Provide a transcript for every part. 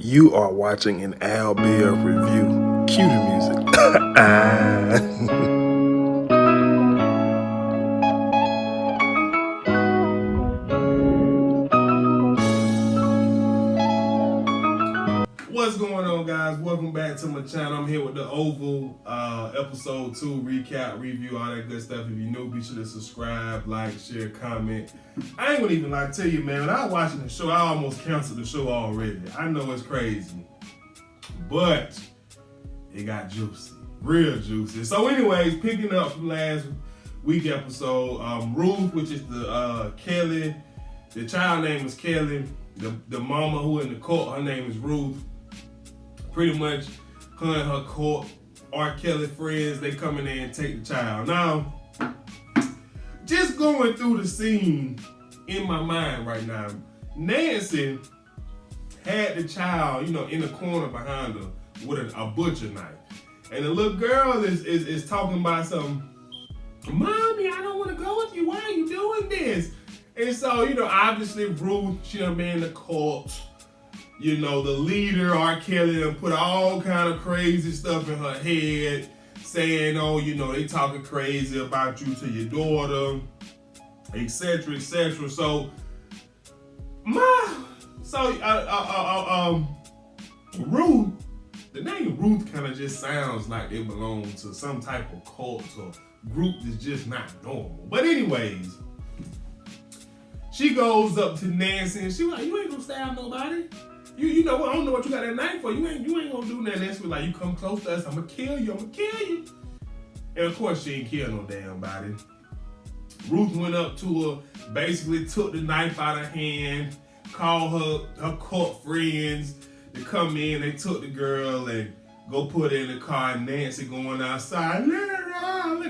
You are watching an Al Bear review. Cue the music. What's going on, guys? Welcome back to my channel. I'm here with the Oval episode 2 recap, review, all that good stuff. If you're new, be sure to subscribe, like, share, comment. I ain't gonna even lie to you, man. When I was watching the show, I almost canceled the show already. I know it's crazy, but it got juicy, real juicy. So anyways, picking up from last week episode, Ruth, which is the Kelly, the child name is Kelly. The mama who in the court, her name is Ruth. Pretty much her and her court R. Kelly friends, they come in there and take the child. Now, just going through the scene in my mind right now, Nancy had the child, in the corner behind her with a butcher knife. And the little girl is talking about something. Mommy, I don't want to go with you. Why are you doing this? And so, obviously Ruth, she done been in the court. The leader, R. Kelly, done put all kind of crazy stuff in her head, saying, they talking crazy about you to your daughter, etc., etc. So, Ruth, the name Ruth kind of just sounds like it belongs to some type of cult or group that's just not normal. But anyways, she goes up to Nancy and she was like, "You ain't gonna stab nobody. You know what? I don't know what you got that knife for. You ain't gonna do nothing." Nancy was like, "You come close to us, I'm gonna kill you. And of course, she ain't killed no damn body. Ruth went up to her, basically took the knife out of her hand, called her court friends to come in. They took the girl and go put her in the car. And Nancy going outside, let her out.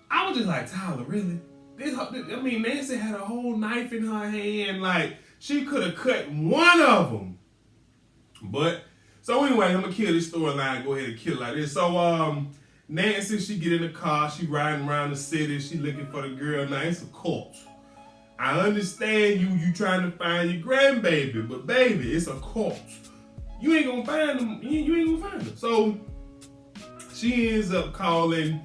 I was just like, Tyler, really? Nancy had a whole knife in her hand. Like, she could have cut one of them. But, so anyway, I'm going to kill this storyline. Go ahead and kill it like this. So, Nancy, she get in the car. She riding around the city. She looking for the girl. Now, it's a cult. I understand you trying to find your grandbaby. But, baby, it's a cult. You ain't going to find them. You ain't going to find them. So, she ends up calling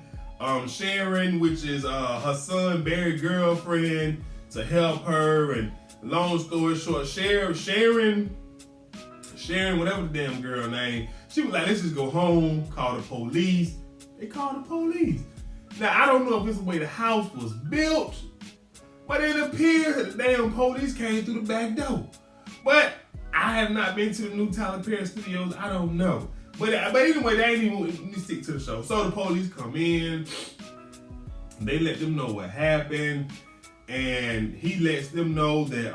Sharon, which is her son Barry's girlfriend, to help her. And long story short, Sharon, whatever the damn girl name, she was like, "Let's just go home, call the police." They called the police. Now, I don't know if it's the way the house was built, but it appears that the damn police came through the back door. But I have not been to the new Tyler Perry Studios. I don't know. But anyway, they ain't even stick to the show. So the police come in, they let them know what happened, and he lets them know that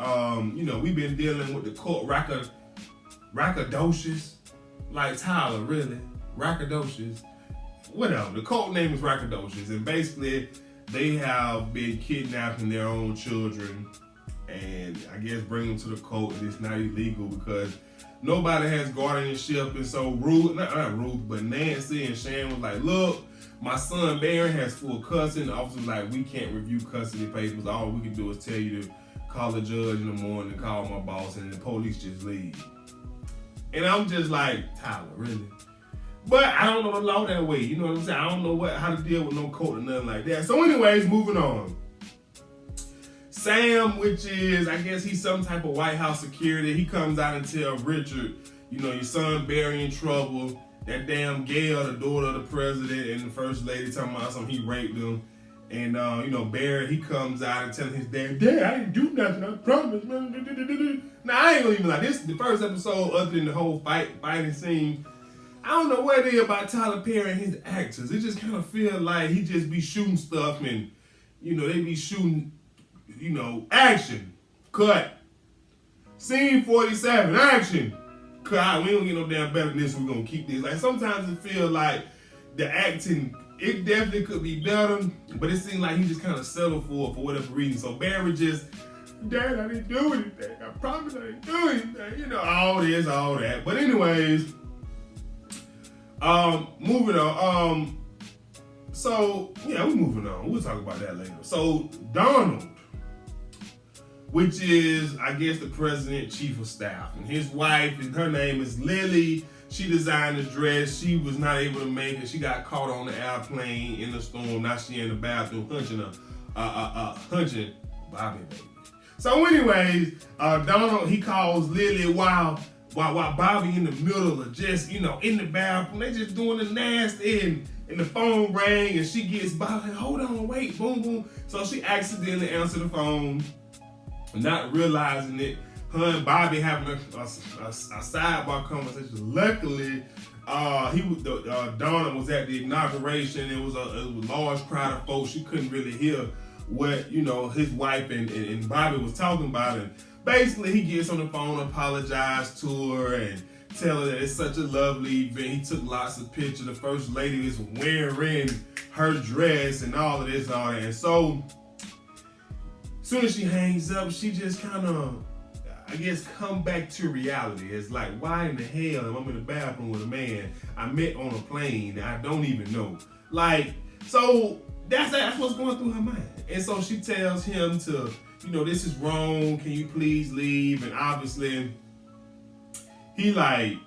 we've been dealing with the court Rackadocious. Like, Tyler, really? Rackadocious. Whatever. The cult name is Rackadocious, and basically they have been kidnapping their own children and I guess bring them to the cult, and it's not illegal because nobody has guardianship. And so not Ruth, but Nancy and Sharon was like, "Look, my son Barry has full custody." The officer was like, "We can't review custody papers. All we can do is tell you to call the judge in the morning and call my boss," and the police just leave. And I'm just like, Tyler, really? But I don't know the law that way. You know what I'm saying? I don't know how to deal with no court or nothing like that. So anyways, moving on. Sam, which is, I guess he's some type of White House security, he comes out and tells Richard, your son Barry in trouble. That damn Gail, the daughter of the president and the first lady, talking about something, he raped them. And, Barry, he comes out and telling his dad, I didn't do nothing, I promise. Now, I ain't gonna even this is the first episode other than the whole fighting scene. I don't know what it is about Tyler Perry and his actors. It just kind of feel like he just be shooting stuff and, they be shooting, action, cut. Scene 47, action, cut. We don't get no damn better than this, we're gonna keep this. Like, sometimes it feel like the acting, it definitely could be better, but it seems like he just kind of settled for whatever reason. So Barry just, "Dad, I didn't do anything. I promise I didn't do anything." All this, all that. But anyways, moving on. So, yeah, we're moving on. We'll talk about that later. So, Donald. which is, I guess, the president chief of staff. And his wife, and her name is Lily. She designed the dress. She was not able to make it. She got caught on the airplane in the storm. Now she in the bathroom hunching Bobby baby. So anyways, Donald, he calls Lily while Bobby in the middle of just, in the bathroom. They just doing the nasty, and the phone rang, and she gets Bobby, hold on, wait, boom, boom. So she accidentally answered the phone, not realizing it. Her and Bobby having a sidebar conversation. Luckily, Donna was at the inauguration. It was a large crowd of folks. She couldn't really hear what his wife and Bobby was talking about. And basically, he gets on the phone, apologized to her, and tell her that it's such a lovely event. He took lots of pictures. The first lady is wearing her dress and all of this and all that. And so, as soon as she hangs up, she just kind of, I guess, come back to reality. It's like, why in the hell am I in the bathroom with a man I met on a plane that I don't even know? Like, so that's what's going through her mind. And so she tells him to, this is wrong. Can you please leave? And obviously, he like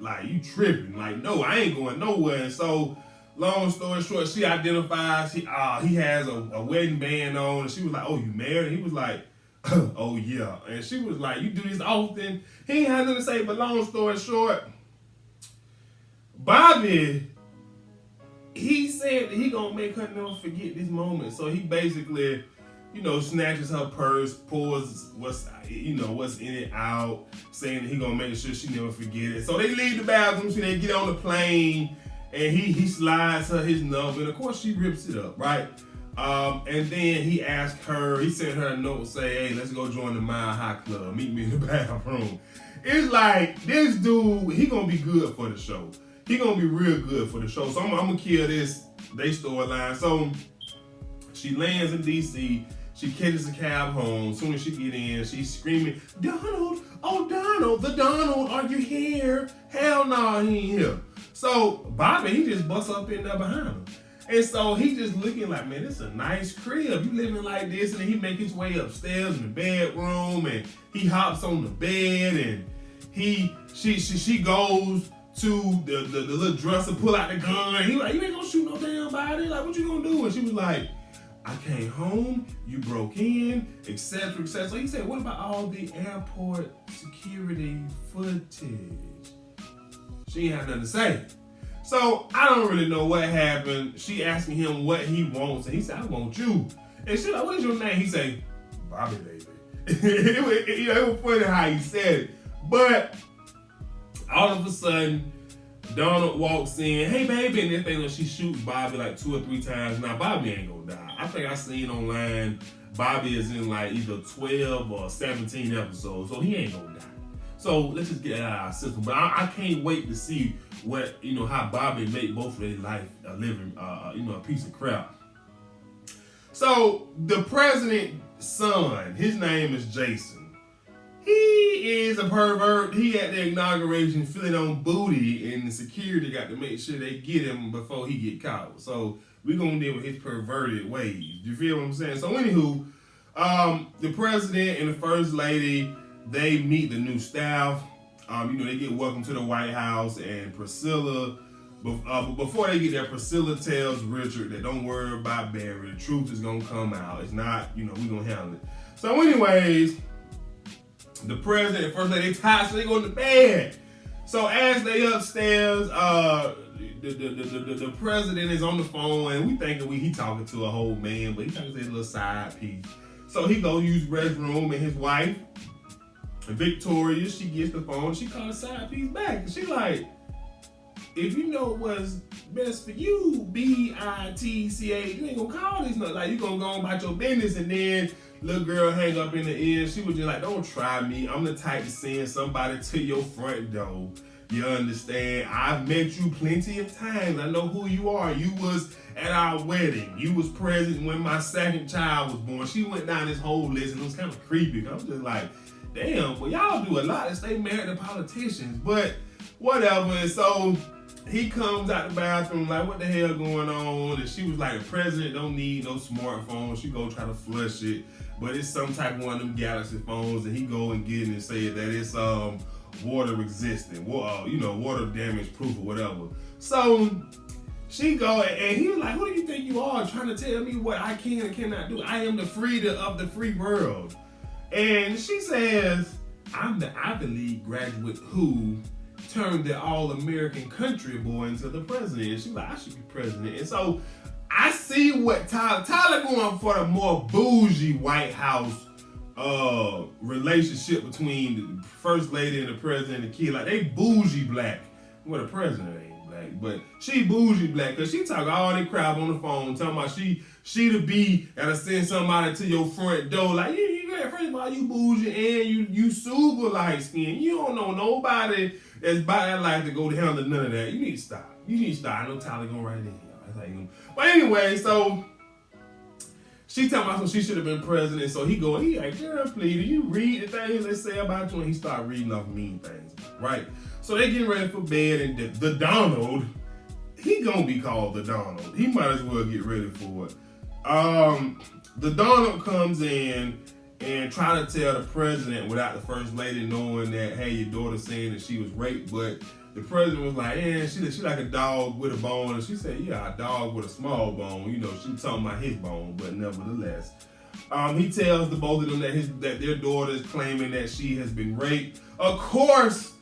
you tripping. Like, no, I ain't going nowhere. And so, long story short, she identifies he has a wedding band on, and she was like, oh, you married? And he was like, oh yeah. And she was like, you do this often? He ain't had nothing to say, but long story short, Bobby, he said that he gonna make her never forget this moment. So he basically, snatches her purse, pulls what's in it out, saying that he gonna make sure she never forget it. So they leave the bathroom, so they get on the plane, and he slides her his number, and of course she rips it up, right? And then he sent her a note, say, hey, let's go join the Mile High Club. Meet me in the bathroom. It's like, this dude, he gonna be good for the show. He gonna be real good for the show. So I'm gonna kill they storyline. So she lands in DC. She catches a cab home. As soon as she get in, she's screaming, Donald, oh Donald, the Donald, are you here? Hell no, he ain't here. So Bobby, he just busts up in there behind her. And so he just looking like, man, this is a nice crib. You living like this. And then he make his way upstairs in the bedroom, and he hops on the bed, and she goes to the little dresser, pull out the gun. He like, you ain't gonna shoot no damn body. Like, what you gonna do? And she was like, I came home, you broke in, etc., etc. So he said, what about all the airport security footage? She ain't had nothing to say. So I don't really know what happened. She asking him what he wants, and he said, I want you. And she like, what is your name? He said, Bobby baby. It was funny how he said it. But all of a sudden, Donald walks in, hey baby, and then thing, she shoots Bobby like 2 or 3 times. Now Bobby ain't gonna die. I think I seen online Bobby is in like either 12 or 17 episodes, so he ain't gonna die. So let's just get that out of our system. But I can't wait to see what, how Bobby made both of their life a living, a piece of crap. So the president's son, his name is Jason. He is a pervert. He at the inauguration feeling on booty, and the security got to make sure they get him before he get caught. So we're gonna deal with his perverted ways. You feel what I'm saying? So anywho, the president and the first lady, they meet the new staff. They get welcome to the White House, and Priscilla, before they get there, Priscilla tells Richard that don't worry about Barry. The truth is gonna come out. It's not, we're gonna handle it. So anyways, the president and first lady, they tired, so they go to bed. So as they upstairs, the president is on the phone, and we thinking he talking to a whole man, but he talking to his little side piece. So he go use restroom, and his wife, Victoria, she gets the phone, she calls the side piece back, and she like, if you know what's best for you, B-I-T-C-A, you ain't gonna call this nothing. Like, you gonna go on about your business. And then little girl hang up in the ear. She was just like, don't try me. I'm the type to send somebody to your front door. You understand? I've met you plenty of times. I know who you are. You was at our wedding. You was present when my second child was born. She went down this whole list, and it was kind of creepy. I'm just like, damn, well, y'all do a lot to stay married to politicians. But whatever. And so he comes out the bathroom like, what the hell going on? And she was like, the president don't need no smartphone. She go try to flush it, but it's some type of one of them Galaxy phones, and he go and get it and say that it's water resistant, water damage proof or whatever. So she go and he was like, who do you think you are trying to tell me what I can and cannot do? I am the freedom of the free world. And she says, I'm the Ivy League graduate who turned the all-American country boy into the president. And she's like, I should be president. And so I see what Tyler going for the more bougie White House relationship between the first lady and the president and the kid. Like, they bougie black. Well, the president ain't black, but she bougie black because she talk all that crap on the phone, talking about she the bee that'll send somebody to your front door. Like, first of all, you bougie and you super light skinned. You don't know nobody that's by that life to go to handle none of that. You need to stop. I know Tyler gonna write it in. That's how you gonna. But anyway, so she talking about she should have been president. So he like, girl, please, do you read the things they say about you? And he start reading off mean things, right? So they getting ready for bed, and the Donald, he gonna be called the Donald. He might as well get ready for it. The Donald comes in and try to tell the president without the first lady knowing that, hey, your daughter's saying that she was raped, but the president was like, she like a dog with a bone, and she said, yeah, a dog with a small bone. She talking about his bone, but nevertheless. He tells the both of them that their daughter is claiming that she has been raped. Of course,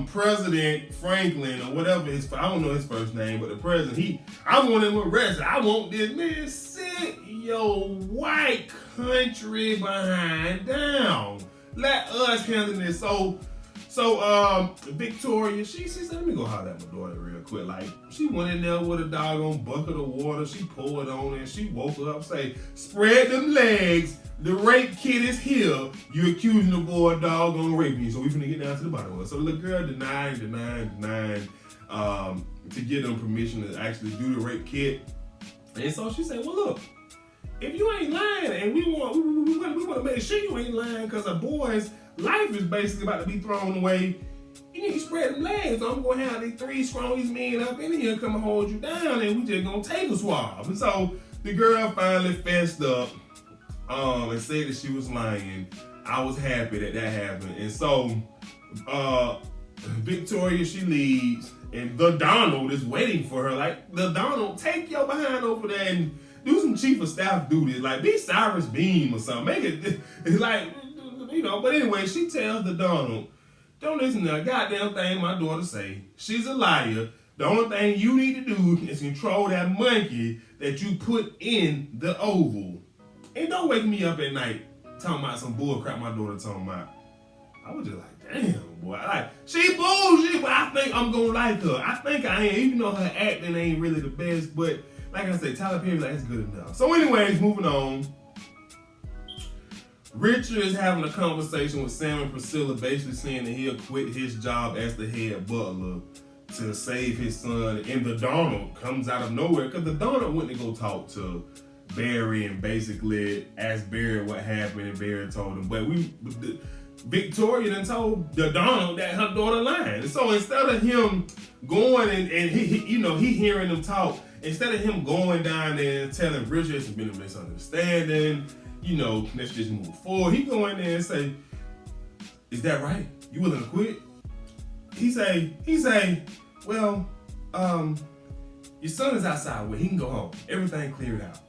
President Franklin, or whatever I don't know his first name, but the president, I want him arrested. I want this man sit your white country behind down. Let us handle this. So Victoria, she said, let me go holler at my daughter real quick. Like, she went in there with a doggone bucket of water. She poured on it, and she woke her up, say, spread them legs. The rape kid is here. You accusing the boy of doggone raping you. So we finna get down to the bottom of it. So the little girl denied to give them permission to actually do the rape kit. And so she said, well, look, if you ain't lying, and we want to make sure you ain't lying, because a boy's life is basically about to be thrown away, you need to spread them legs. So I'm going to have these three strongest men up in here come and hold you down, and we just going to take a swab. And so the girl finally fessed up and said that she was lying. I was happy that happened. And so Victoria, she leaves, and the Donald is waiting for her. Like, the Donald, take your behind over there and do some chief of staff duties. Like, be Cyrus Beam or something. Make it's like, but anyway, she tells the Donald, don't listen to a goddamn thing my daughter say. She's a liar. The only thing you need to do is control that monkey that you put in the Oval. And don't wake me up at night talking about some bull crap my daughter talking about. I was just like, damn, boy. Like, she bullshit, but I think I'm gonna like her. I think I am, even though her acting ain't really the best, but like I said, Tyler Perry, like, it's good enough. So anyways, moving on. Richard is having a conversation with Sam and Priscilla, basically saying that he'll quit his job as the head butler to save his son. And the Donald comes out of nowhere, because the Donald went to go talk to Barry and basically asked Barry what happened, and Barry told him. But Victoria then told the Donald that her daughter lied. And so instead of him going and he hearing them talk, instead of him going down there and telling Richard there's been a misunderstanding, let's just move forward, he go in there and say, is that right? You willing to quit? He say, well, your son is outside where he can go home. Everything cleared out.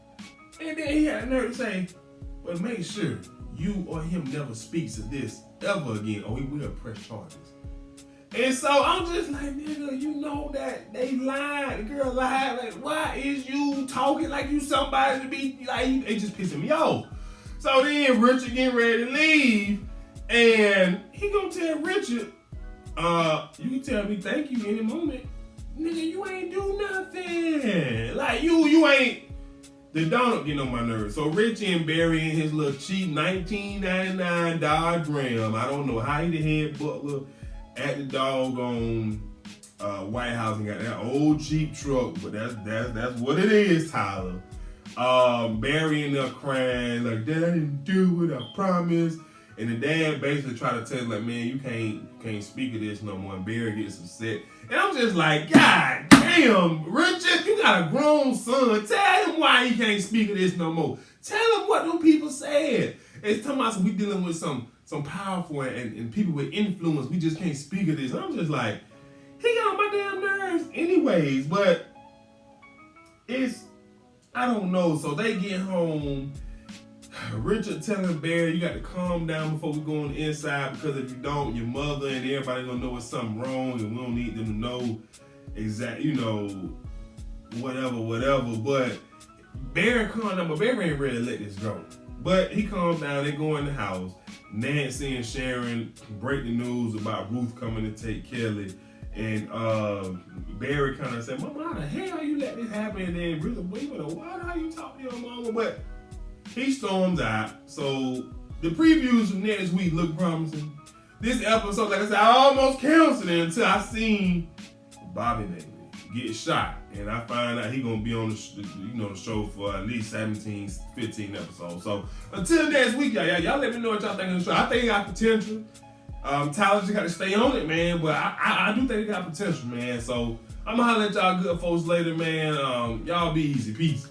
And then he had a nerve to say, but make sure you or him never speaks to this ever again, or he will press charges. And so I'm just like, nigga, you know that they lied. The girl lied. Like, why is you talking like you somebody to be like? It just pissing me off. So then Richard getting ready to leave, and he gonna tell Richard, you can tell me thank you any moment. Nigga, you ain't do nothing. Like, you ain't. The Donald getting on my nerves. So Richie and Barry in his little cheap 1999 Dodge Ram. I don't know how he the head butler at the doggone White House and got that old cheap truck, but that's what it is, Tyler. Barry in there crying like, Dad, I didn't do what I promised. And the dad basically tried to tell him, like, man, you can't speak of this no more. And Barry gets upset. And I'm just like, God damn, Richard, you got a grown son. Tell him why he can't speak of this no more. Tell him what them people said. It's talking about we dealing with some powerful and people with influence. We just can't speak of this. And I'm just like, he got on my damn nerves anyways. But I don't know. So they get home. Richard telling Barry, you got to calm down before we go on the inside, because if you don't, your mother and everybody gonna know it's something wrong, and we don't need them to know exactly, whatever. But Barry calmed down, but Barry ain't ready to let this go. But he calmed down. They go in the house. Nancy and Sharon break the news about Ruth coming to take Kelly. And Barry kind of said, Mama, how the hell you let this happen? And then Ruth, why how you talk to your mama? But he storms out. So the previews from next week look promising. This episode, like I said, I almost canceled it until I seen Bobby Bailey get shot. And I find out he gonna be on the show for at least 17, 15 episodes. So until next week, y'all let me know what y'all think of the show. I think it got potential. Tyler just got to stay on it, man. But I do think it got potential, man. So I'm gonna holler at y'all good folks later, man. Y'all be easy. Peace.